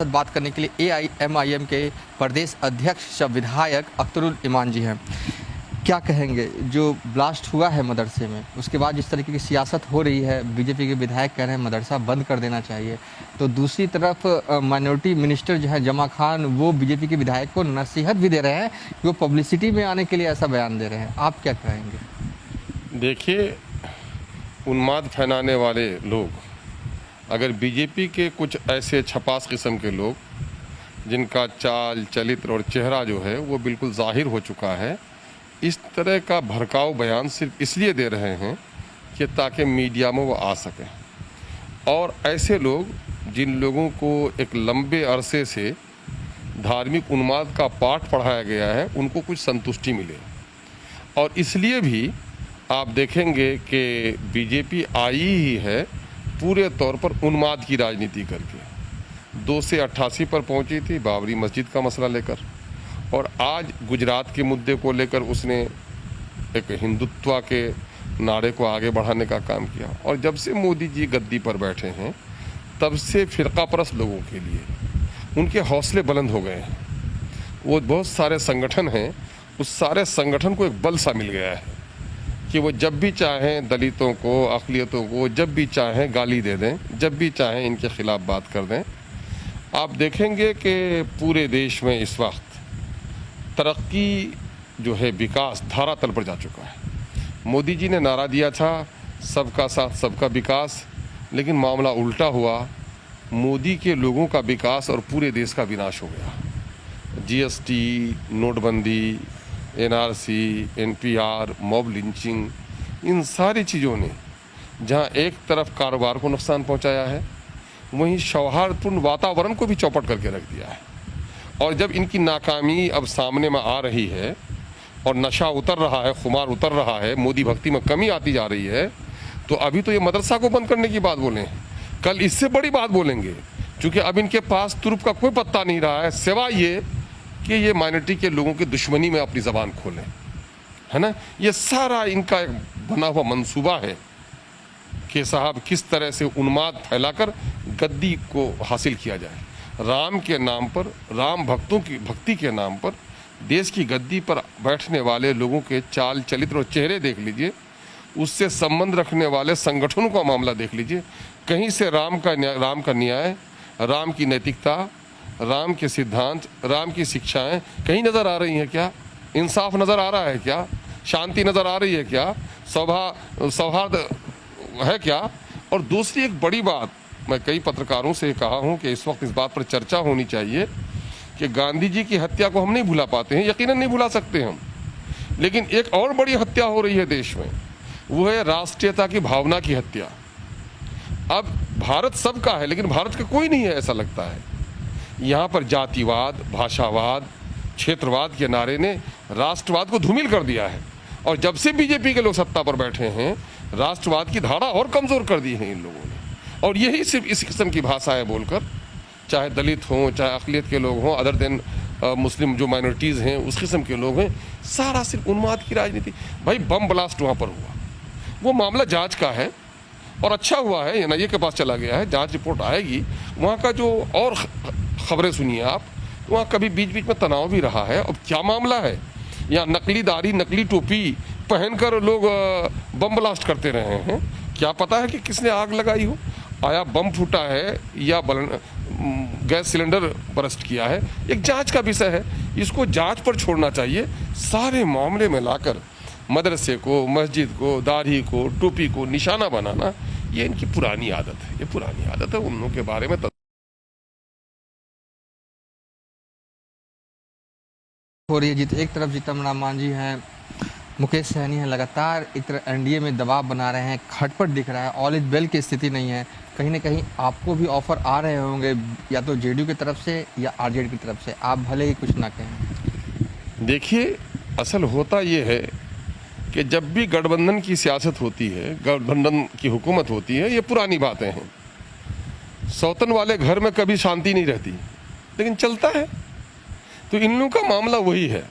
बात करने के लिए AIMIM के प्रदेश अध्यक्ष विधायक अख्तरुल इमान जी हैं। क्या कहेंगे जो ब्लास्ट हुआ है मदरसे में, उसके बाद जिस तरीके की सियासत हो रही है, बीजेपी के विधायक कह रहे हैं मदरसा बंद कर देना चाहिए, तो दूसरी तरफ माइनॉरिटी मिनिस्टर जो है जमा खान, वो बीजेपी के विधायक को नसीहत भी दे रहे हैं कि वो पब्लिसिटी में आने के लिए ऐसा बयान दे रहे हैं। आप क्या कहेंगे? देखिए, उन्माद फैलाने वाले लोग अगर बीजेपी के कुछ ऐसे छपास किस्म के लोग जिनका चाल चलित्र और चेहरा जो है वो बिल्कुल जाहिर हो चुका है, इस तरह का भड़काऊ बयान सिर्फ इसलिए दे रहे हैं कि ताकि मीडिया में वो आ सकें। और ऐसे लोग जिन लोगों को एक लंबे अरसे से धार्मिक उन्माद का पाठ पढ़ाया गया है, उनको कुछ संतुष्टि मिले। और इसलिए भी आप देखेंगे कि बीजेपी आई ही है पूरे तौर पर उन्माद की राजनीति करके। 2 से 88 पर पहुंची थी बाबरी मस्जिद का मसला लेकर, और आज गुजरात के मुद्दे को लेकर उसने एक हिंदुत्व के नारे को आगे बढ़ाने का काम किया। और जब से मोदी जी गद्दी पर बैठे हैं, तब से फ़िरक़ापरस्त लोगों के लिए उनके हौसले बुलंद हो गए हैं। वो बहुत सारे संगठन हैं, उस सारे संगठन को एक बल सा मिल गया है कि वो जब भी चाहें दलितों को, अक़लियतों को जब भी चाहें गाली दे दें, जब भी चाहें इनके ख़िलाफ़ बात कर दें। आप देखेंगे कि पूरे देश में इस वक्त तरक्की जो है, विकास धरातल पर जा चुका है। मोदी जी ने नारा दिया था सबका साथ सबका विकास, लेकिन मामला उल्टा हुआ। मोदी के लोगों का विकास और पूरे देश का विनाश हो गया। GST, नोटबंदी, NRC, NPR, मॉब लिंचिंग, इन सारी चीज़ों ने जहां एक तरफ कारोबार को नुकसान पहुंचाया है, वहीं सौहार्दपूर्ण वातावरण को भी चौपट करके रख दिया है। और जब इनकी नाकामी अब सामने में आ रही है और नशा उतर रहा है, खुमार उतर रहा है, मोदी भक्ति में कमी आती जा रही है, तो अभी तो ये मदरसा को बंद करने की बात बोले हैं, कल इससे बड़ी बात बोलेंगे। क्योंकि अब इनके पास तुरुप का कोई पत्ता नहीं रहा है, सिवाय ये कि ये माइनॉरिटी के लोगों की दुश्मनी में अपनी ज़बान खोलें, है ना। ये सारा इनका एक बना हुआ मंसूबा है कि साहब किस तरह से उन्माद फैलाकर गद्दी को हासिल किया जाए। राम के नाम पर, राम भक्तों की भक्ति के नाम पर देश की गद्दी पर बैठने वाले लोगों के चाल चलित्र और चेहरे देख लीजिए, उससे संबंध रखने वाले संगठनों का मामला देख लीजिए। कहीं से राम का न्याय, राम की नैतिकता, राम के सिद्धांत, राम की शिक्षाएं कहीं नज़र आ रही हैं क्या? इंसाफ नज़र आ रहा है क्या? शांति नज़र आ रही है क्या? सौहार्द है क्या? और दूसरी एक बड़ी बात, मैं कई पत्रकारों से कहा हूं कि इस वक्त इस बात पर चर्चा होनी चाहिए कि गांधी जी की हत्या को हम नहीं भुला पाते हैं, यकीनन नहीं भुला सकते हम, लेकिन एक और बड़ी हत्या हो रही है देश में, वो है राष्ट्रीयता की भावना की हत्या। अब भारत सबका है, लेकिन भारत का कोई नहीं है ऐसा लगता है। यहाँ पर जातिवाद, भाषावाद, क्षेत्रवाद के नारे ने राष्ट्रवाद को धूमिल कर दिया है। और जब से बीजेपी के लोग सत्ता पर बैठे हैं, राष्ट्रवाद की धारा और कमज़ोर कर दी है इन लोगों ने। और यही सिर्फ इस किस्म की भाषाएं बोलकर, चाहे दलित हों, चाहे अक़लियत के लोग हों, अदर देन मुस्लिम जो माइनॉरिटीज़ हैं उस किस्म के लोग हैं, सारा सिर्फ उन्माद की राजनीति। भाई बम ब्लास्ट वहाँ पर हुआ, वो मामला जाँच का है और अच्छा हुआ है, NIA के पास चला गया है, जाँच रिपोर्ट आएगी। वहाँ का जो और खबरें सुनिए आप, वहाँ कभी बीच बीच में तनाव भी रहा है। अब क्या मामला है, यहाँ नकली दाढ़ी, नकली टोपी पहनकर लोग बम ब्लास्ट करते रहे हैं। क्या पता है कि किसने आग लगाई हो, आया बम फूटा है या गैस सिलेंडर बरस्ट किया है, एक जांच का विषय है। इसको जांच पर छोड़ना चाहिए। सारे मामले में लाकर मदरसे को, मस्जिद को, दाढ़ी को, टोपी को निशाना बनाना, ये इनकी पुरानी आदत है। ये पुरानी आदत है, उन लोगों के बारे में हो रही है जीत। एक तरफ जीतन राम मांझी हैं, मुकेश सहनी हैं, लगातार एक तरह NDA में दबाव बना रहे हैं, खटपट दिख रहा है, ऑल इज वेल की स्थिति नहीं है। कहीं ना कहीं आपको भी ऑफर आ रहे होंगे, या तो JDU की तरफ से या RJD की तरफ से, आप भले ही कुछ ना कहें। देखिए, असल होता ये है कि जब भी गठबंधन की सियासत होती है, गठबंधन की हुकूमत होती है, ये पुरानी बातें हैं। सौतन वाले घर में कभी शांति नहीं रहती, लेकिन चलता है। तो इन लोगों का मामला वही है,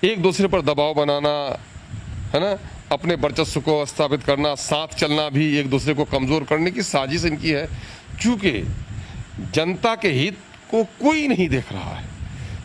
एक दूसरे पर दबाव बनाना, है ना, अपने वर्चस्व को स्थापित करना, साथ चलना भी एक दूसरे को कमज़ोर करने की साजिश इनकी है। चूँकि जनता के हित को कोई नहीं देख रहा है।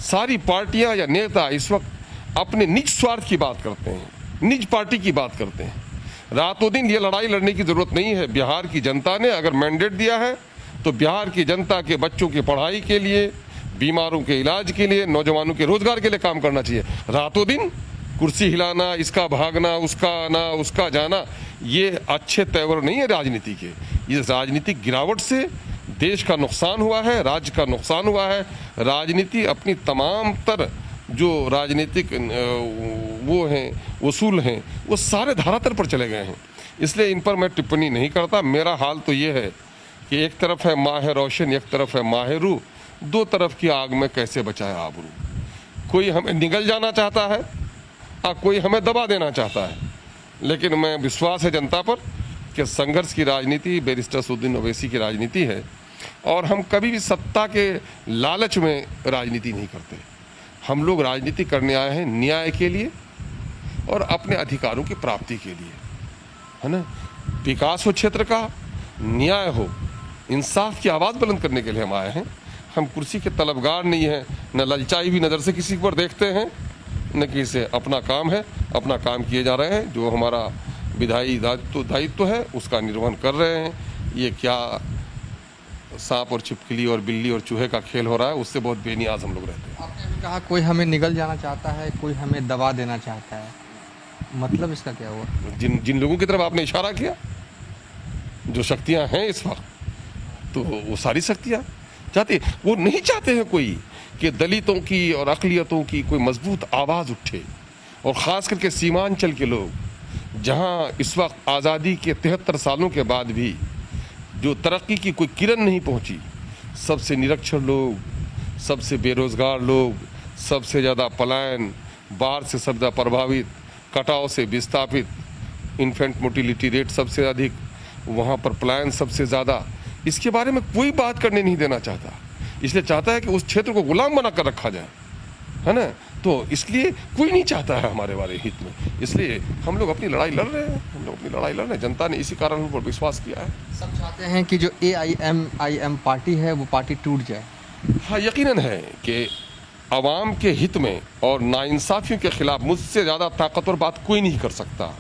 सारी पार्टियां या नेता इस वक्त अपने निज स्वार्थ की बात करते हैं, निज पार्टी की बात करते हैं। रातों दिन ये लड़ाई लड़ने की जरूरत नहीं है। बिहार की जनता ने अगर मैंडेट दिया है तो बिहार की जनता के बच्चों की पढ़ाई के लिए, बीमारों के इलाज के लिए, नौजवानों के रोजगार के लिए काम करना चाहिए। रातों दिन कुर्सी हिलाना, इसका भागना, उसका आना, उसका जाना, ये अच्छे तेवर नहीं है राजनीति के। इस राजनीतिक गिरावट से देश का नुकसान हुआ है, राज्य का नुकसान हुआ है। राजनीति अपनी तमाम तर जो राजनीतिक वो हैं, उसूल हैं, वो सारे धरातल पर चले गए हैं। इसलिए इन पर मैं टिप्पणी नहीं करता। मेरा हाल तो ये है कि एक तरफ है माह रोशन, एक तरफ है माह रू, दो तरफ की आग में कैसे बचाए आबरू। कोई हमें निगल जाना चाहता है और कोई हमें दबा देना चाहता है। लेकिन मैं विश्वास है जनता पर कि संघर्ष की राजनीति बैरिस्टर असदुद्दीन ओवैसी की राजनीति है और हम कभी भी सत्ता के लालच में राजनीति नहीं करते। हम लोग राजनीति करने आए हैं न्याय के लिए और अपने अधिकारों की प्राप्ति के लिए, है ना। विकास हो क्षेत्र का, न्याय हो, इंसाफ की आवाज़ बुलंद करने के लिए हम आए हैं। हम कुर्सी के तलबगार नहीं हैं, न ललचाई हुई नज़र से किसी पर देखते हैं, न किसी से। अपना काम है, अपना काम किए जा रहे हैं। जो हमारा विधायी दायित्व है उसका निर्वहन कर रहे हैं। ये क्या सांप और छिपकली और बिल्ली और चूहे का खेल हो रहा है, उससे बहुत बेनियाज हम लोग रहते हैं। आपने अभी कहा कोई हमें निगल जाना चाहता है, कोई हमें दबा देना चाहता है, मतलब इसका क्या हुआ? जिन लोगों की तरफ आपने इशारा किया, जो शक्तियां हैं इस वक्त, तो वो सारी शक्तियां चाहते, वो नहीं चाहते हैं कोई कि दलितों की और अक़लियतों की कोई मजबूत आवाज़ उठे। और ख़ास करके सीमांचल के लोग, जहां इस वक्त आज़ादी के 73 सालों के बाद भी जो तरक्की की कोई किरण नहीं पहुंची, सबसे निरक्षर लोग, सबसे बेरोज़गार लोग, सबसे ज़्यादा पलायन, बाढ़ से सबसे ज़्यादा प्रभावित, कटाव से विस्थापित, इन्फेंट मोटिलिटी रेट सबसे अधिक, वहाँ पर पलायन सबसे ज़्यादा, इसके बारे में कोई बात करने नहीं देना चाहता। इसलिए चाहता है कि उस क्षेत्र को गुलाम बना कर रखा जाए, है ना। तो इसलिए कोई नहीं चाहता है हमारे वाले हित में। इसलिए हम लोग अपनी लड़ाई लड़ रहे हैं, हम लोग अपनी लड़ाई लड़ रहे हैं। जनता ने इसी कारण हम पर विश्वास किया है। सब चाहते हैं कि जो AIMIM पार्टी है वो पार्टी टूट जाए। हाँ, यकीनन है कि आवाम के हित में और नाइंसाफियों के खिलाफ मुझसे ज़्यादा ताकतवर बात कोई नहीं कर सकता।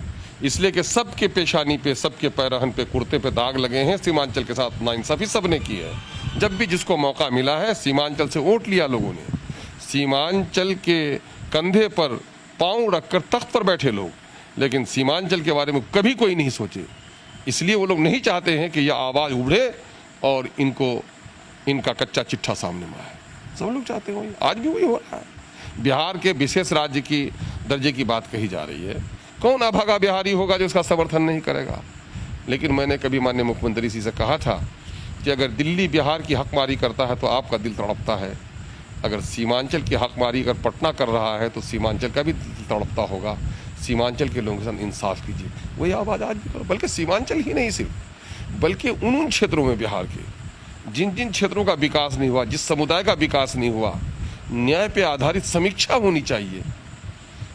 इसलिए कि सबके पेशानी पे, सबके पैरहन पे, कुर्ते पे दाग लगे हैं। सीमांचल के साथ नाइंसाफी सबने की है। जब भी जिसको मौका मिला है, सीमांचल से वोट लिया लोगों ने। सीमांचल के कंधे पर पांव रखकर तख्त पर बैठे लोग, लेकिन सीमांचल के बारे में कभी कोई नहीं सोचे। इसलिए वो लोग नहीं चाहते हैं कि यह आवाज़ उभरे और इनका कच्चा चिट्ठा सामने में आए। सब लोग चाहते हैं, आज भी वही हो रहा है। बिहार के विशेष राज्य की दर्जे की बात कही जा रही है। कौन अभागा बिहारी होगा जो इसका समर्थन नहीं करेगा? लेकिन मैंने कभी माननीय मुख्यमंत्री जी से कहा था कि अगर दिल्ली बिहार की हकमारी करता है तो आपका दिल तड़पता है। अगर सीमांचल की हकमारी अगर पटना कर रहा है तो सीमांचल का भी दिल तड़पता होगा। सीमांचल के लोगों के साथ इंसाफ कीजिए। वही आवाज़ आज भी करो। बल्कि सीमांचल ही नहीं सिर्फ, बल्कि उन क्षेत्रों में बिहार के जिन क्षेत्रों का विकास नहीं हुआ, जिस समुदाय का विकास नहीं हुआ, न्याय पे आधारित समीक्षा होनी चाहिए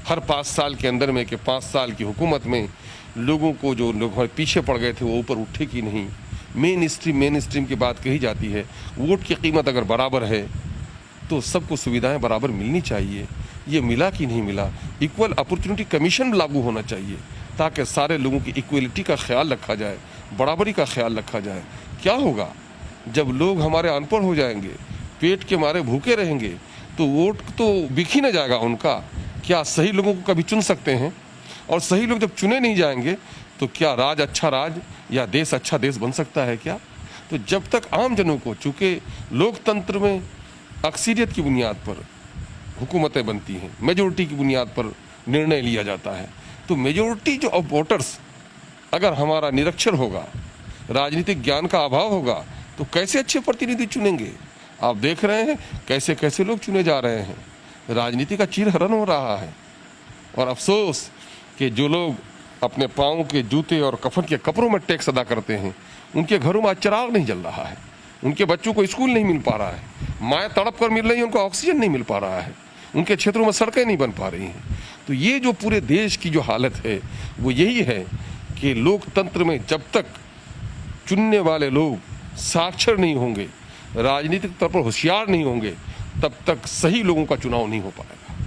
हर 5 साल के अंदर में। कि 5 साल की हुकूमत में लोगों को जो लोग पीछे पड़ गए थे वो ऊपर उठे कि नहीं। मेन स्ट्रीम की बात कही जाती है। वोट की कीमत अगर बराबर है तो सबको सुविधाएं बराबर मिलनी चाहिए। ये मिला कि नहीं मिला। इक्वल अपॉर्चुनिटी कमीशन लागू होना चाहिए ताकि सारे लोगों की इक्वलिटी का ख्याल रखा जाए, बराबरी का ख्याल रखा जाए। क्या होगा जब लोग हमारे अनपढ़ हो जाएंगे, पेट के मारे भूखे रहेंगे, तो वोट तो बिक ही न जाएगा उनका। क्या सही लोगों को कभी चुन सकते हैं? और सही लोग जब चुने नहीं जाएंगे तो क्या राज अच्छा राज या देश अच्छा देश बन सकता है क्या? तो जब तक आम जनों को, चूँकि लोकतंत्र में अक्सरियत की बुनियाद पर हुकूमतें बनती हैं, मेजोरिटी की बुनियाद पर निर्णय लिया जाता है, तो मेजोरिटी जो ऑफ वोटर्स अगर हमारा निरक्षर होगा, राजनीतिक ज्ञान का अभाव होगा, तो कैसे अच्छे प्रतिनिधि चुनेंगे? आप देख रहे हैं कैसे कैसे लोग चुने जा रहे हैं। राजनीति का चीरहरण हो रहा है। और अफसोस कि जो लोग अपने पाँव के जूते और कफन के कपड़ों में टैक्स अदा करते हैं, उनके घरों में आज चिराग नहीं जल रहा है, उनके बच्चों को स्कूल नहीं मिल पा रहा है, माएँ तड़प कर मिल रही हैं, उनको ऑक्सीजन नहीं मिल पा रहा है, उनके क्षेत्रों में सड़कें नहीं बन पा रही हैं। तो ये जो पूरे देश की जो हालत है वो यही है कि लोकतंत्र में जब तक चुनने वाले लोग साक्षर नहीं होंगे, राजनीतिक तौर पर होशियार नहीं होंगे तब तक सही लोगों का चुनाव नहीं हो पाएगा।